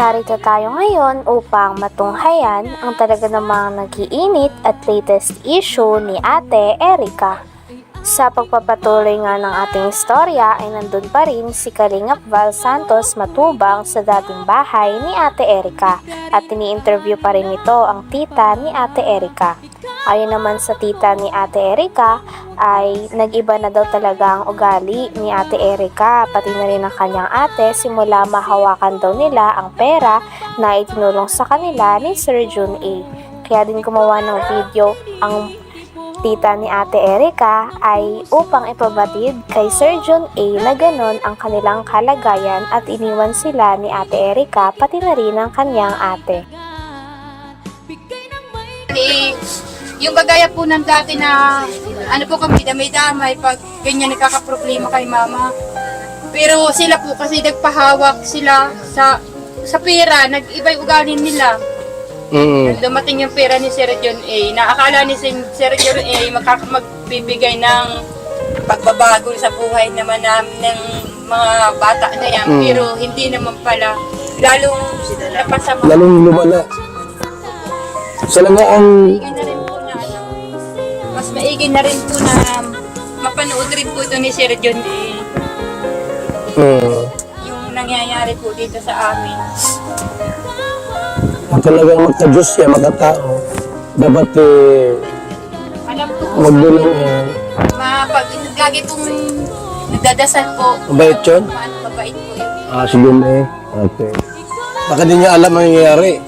Narito tayo ngayon upang matunghayan ang talaga namang nag-iinit at latest issue ni Ate Erica. Sa pagpapatuloy nga ng ating istorya ay nandun pa rin si Kalingap Val Santos Matubang sa dating bahay ni Ate Erica at ini-interview pa rin ito ang tita ni Ate Erica. Ayon naman sa tita ni Ate Erica ay nag-iba na daw talaga ang ugali ni Ate Erica pati na rin ang kanyang ate simula mahawakan daw nila ang pera na itinulong sa kanila ni Sir Jun A. Kaya din gumawa ng video ang tita ni Ate Erica ay upang ipabatid kay Sir Jun A na ganon ang kanilang kalagayan at iniwan sila ni Ate Erica pati na rin ang kanyang ate. Yung kagaya po ng dati na ano po kami damay-damay pag ganyan nagkakaproblema kay mama. Pero sila po kasi nagpahawak sila sa pera, nag-iba yung ugali nila. Dumating yung pera ni Sir John A. Naakala ni Sir John A. magbibigay ng pagbabago sa buhay naman ng mga bata na yan. Pero hindi naman pala. Lalong napasama. Lalong lumala. Sila nga ang... Mas maigi na rin po na mapanood rin po ito ni Sir John A. Yung nangyayari po dito sa amin. Talagang magka-Diyos siya, makatao. Dapat Alam ko po magdulong pag lagi pong nagdadasal po. mabait yun? Mabait po yun. Sige na eh. Okay. Baka di niya alam ang nangyayari.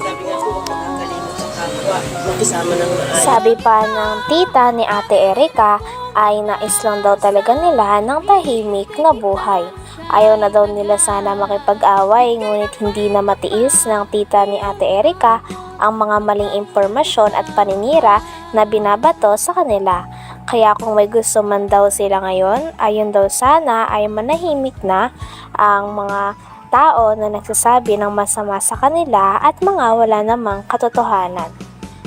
Sabi pa ng tita ni Ate Erica ay nais lang daw talaga nila ng tahimik na buhay. Ayaw na daw nila sana makipag-away ngunit hindi na matiis ng tita ni Ate Erica ang mga maling impormasyon at paninira na binabato sa kanila. Kaya kung may gusto man daw sila ngayon, ayon daw sana ay manahimik na ang mga tao na nagsasabi ng masama sa kanila at mga wala namang katotohanan.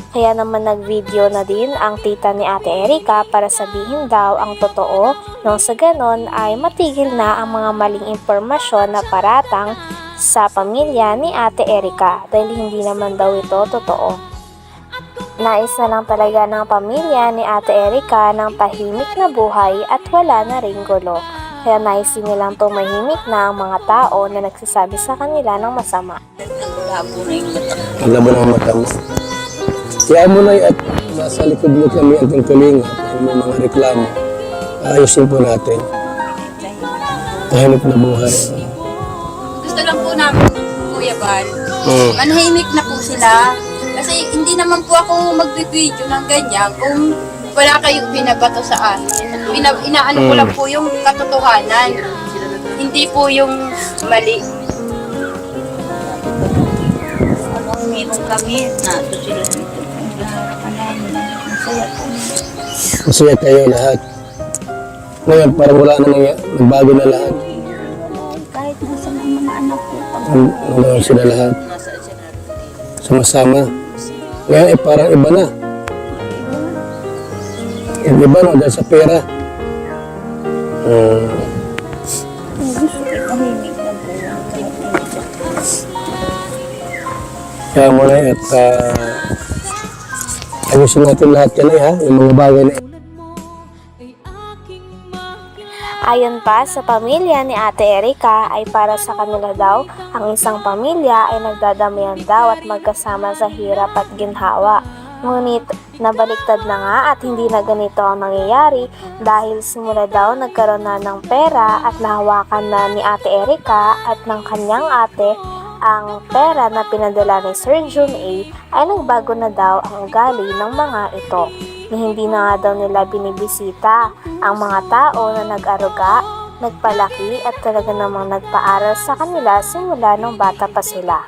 Kaya naman nag-video na din ang tita ni Ate Erica para sabihin daw ang totoo nang sa ganon ay matigil na ang mga maling impormasyon na paratang sa pamilya ni Ate Erica dahil hindi naman daw ito totoo. Nais na lang talaga ng pamilya ni Ate Erica ng tahimik na buhay at wala na ring gulo. Kaya nais din nilang tumahimik na ang mga tao na nagsasabi sa kanila ng masama. Alam mo na ang mata mo. Kaya mo na at nasa likod mo kami ang tungtulinga kung may mga reklamo. Ayusin po natin. Tahimik na buhay. Gusto lang po namin, Kuya Bal, manahimik na po sila. Kasi hindi naman po ako magbibideo ng ganyan kung wala kayong binabato sa akin. Inaano ko lang po yung katotohanan. Hindi po yung mali. Meron kami na ito sila dito. Masaya kayo lahat. Ngayon parang wala na nagbago na lahat. Kahit nasa mga anak ko. Nandun sila lahat. Sama-sama. Ngayon parang iba na. Iba na dahil sa pera. Gusto ko tahimik na po. Kaya muna at ayusin natin lahat yan ha, yung mga bagay na Ayon pa sa pamilya ni Ate Erica ay para sa kanila daw, ang isang pamilya ay nagdadamayan daw at magkasama sa hirap at ginhawa. Ngunit nabaliktad na nga at hindi na ganito ang nangyayari dahil simula daw nagkaroon na ng pera at nahawakan na ni Ate Erica at ng kanyang ate ang pera na pinadala ni Sir Jun A ay nagbago na daw ang ugali ng mga ito. Na hindi na nga daw nila binibisita ang mga tao na nag-aruga, nagpalaki at talaga namang nagpaaral sa kanila simula nung bata pa sila.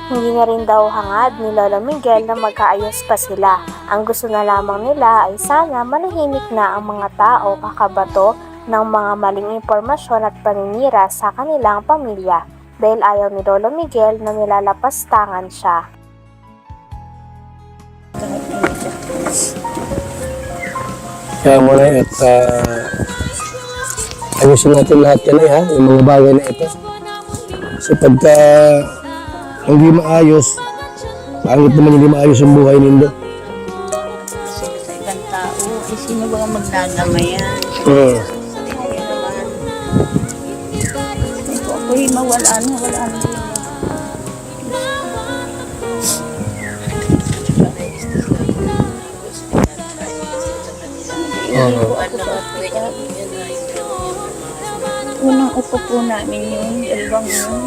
Hindi na rin daw hangad ni Lolo Miguel na magkaayos pa sila. Ang gusto na lamang nila ay sana manahimik na ang mga tao kakabato ng mga maling impormasyon at paninira sa kanilang pamilya dahil ayaw ni Lolo Miguel na nilalapastangan siya. kaya muna at ayusin natin lahat yan ha, yung mga bagay na ito. So pagka hindi maayos. Pangit naman hindi maayos ang buhay nindo. Sa ibang tao, sino ba ang magdadamay yan? Hmm. Kaya naman, ako'y wala na. Unang upo po namin yun, dalawang yun.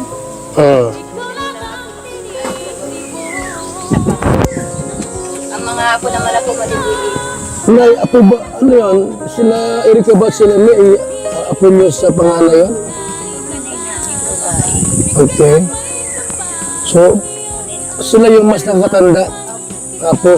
Ang mga apo naman ako malibili. Nay, apo ba, ano yan? Sila Erika ba sila may apo niyo sa panganay yun? Okay. So, sila yung mas nakatanda. Apo.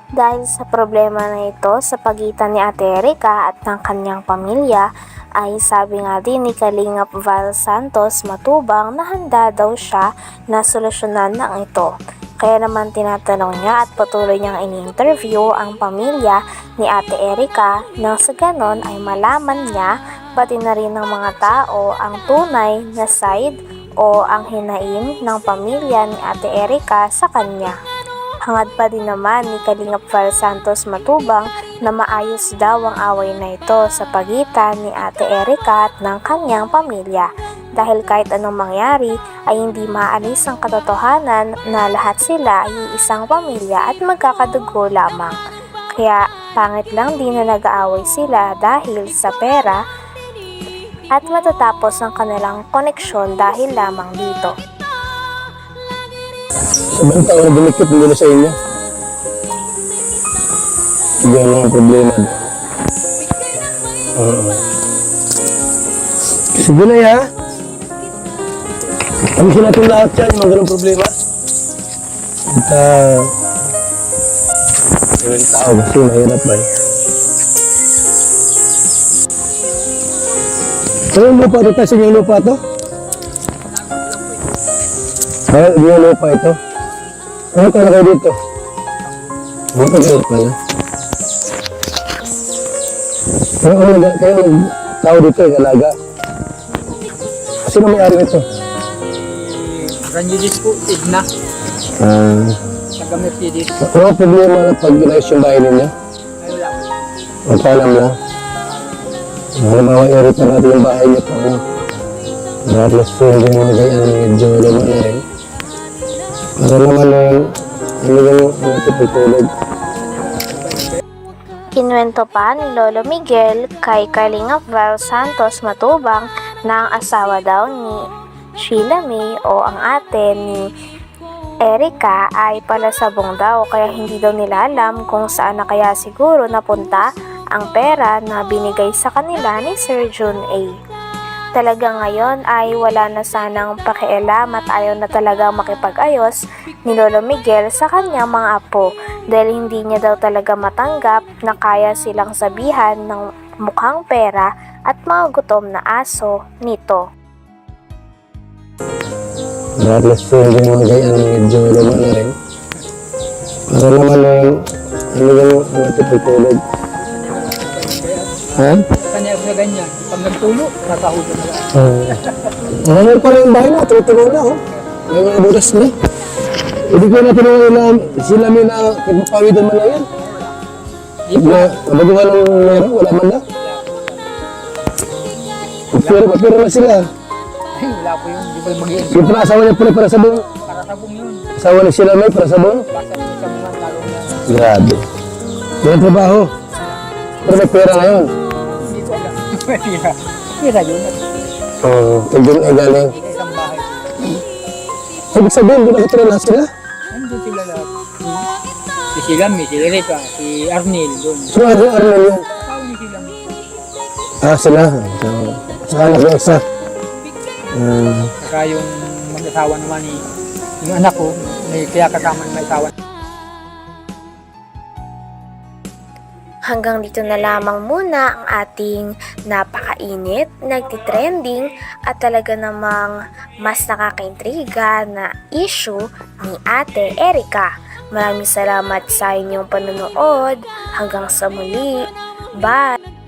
Dahil sa problema na ito sa pagitan ni Ate Erika at ng kanyang pamilya, ay sabi nga din ni Kalingap Val Santos Matubang na handa daw siya na solusyonan ng ito. Kaya naman tinatanong niya at patuloy niyang ini-interview ang pamilya ni Ate Erika nang sa ganon ay malaman niya pati na rin ng mga tao ang tunay na side o ang hinaing ng pamilya ni Ate Erika sa kanya. Hangad pa din naman ni Kalingap Val Santos Matubang na maayos daw ang away na ito sa pagitan ni Ate Erika at ng kanyang pamilya. Dahil kahit anong mangyari ay hindi maalis ang katotohanan na lahat sila ay isang pamilya at magkakadugo lamang. Kaya pangit lang din na nag-aaway sila dahil sa pera at matatapos ang kanilang koneksyon dahil lamang dito. Sabang tao na dumikit mula sa inyo. Yan ang problema doon. Sige na ya. Kamisin natin lahat yan, yung mga ganong problema. At yung tao kasi mahirap ba eh. Anong lupa ito? Kasi yung lupa ito? Yung lupa ito? Ano ka na kayo dito? Ano ka kayo pala? Kaya tao dito yung alaga. Sino may-ari nito? Ranjidis po, Edna. Taga Mercedes. Ano problema na pag inayos yung bahay ninyo? Ay, wala po. Magpaalam lang. Halimbawa, i-repair natin yung bahay niyo po. Regardless po yung nagayaan medyo luma na rin. Para naman yung natutulog. Kinwento pa ni Lolo Miguel kay Kalingap Val Santos Matubang na ang asawa daw ni Sheila May o ang ate ni Erika ay palasabong daw kaya hindi daw nila alam kung saan na kaya siguro napunta ang pera na binigay sa kanila ni Sir Jun A. Talaga ngayon ay wala na sanang pakialam at ayaw na talagang makipag-ayos ni Lolo Miguel sa kanyang mga apo dahil hindi niya daw talaga matanggap na kaya silang sabihan ng mukhang pera at mga gutom na aso nito. Regardless po yung nagayaan medyo luma na rin. Para naman yung natutulog. Ha? Kanya sa ganyan. Pag nagtulo, nakahulog na lang. Ngayon pala yung bahay mo, tutuloy na oh. May mga butas na. Hindi ko na tinulungan na sila may na kagpapawidan man lang yan. Mabaguhan ng meron, wala man na. Pero na sila. Ay, wala po yun. Di ba mag-iin? Yung pala asawa niya pala para sabon. Para sabong yun. Asawa ni sila may para sabon. Basta mo sa mga talong na. Grabe. Yan ang trabaho. Pero may pera ngayon. Hindi ko alam. Pira. Pira yun. Oo, doon ay galing. Isang bahay. Ibig sabihin, doon nakatira na sila. Nandun sila lahat. Si Silami, si Erika, si Arnel doon. So, Arnel yun. Tao ni Silami. Sila. Saka anak yung isa. Saka yung mag-asawa naman ni yung anak ko, may kaya kasama ng may asawa. Hanggang dito na lamang muna ang ating napakainit, nagtitrending at talaga namang mas nakakaintriga na issue ni Ate Erika. Maraming salamat sa inyong panonood. Hanggang sa muli. Bye!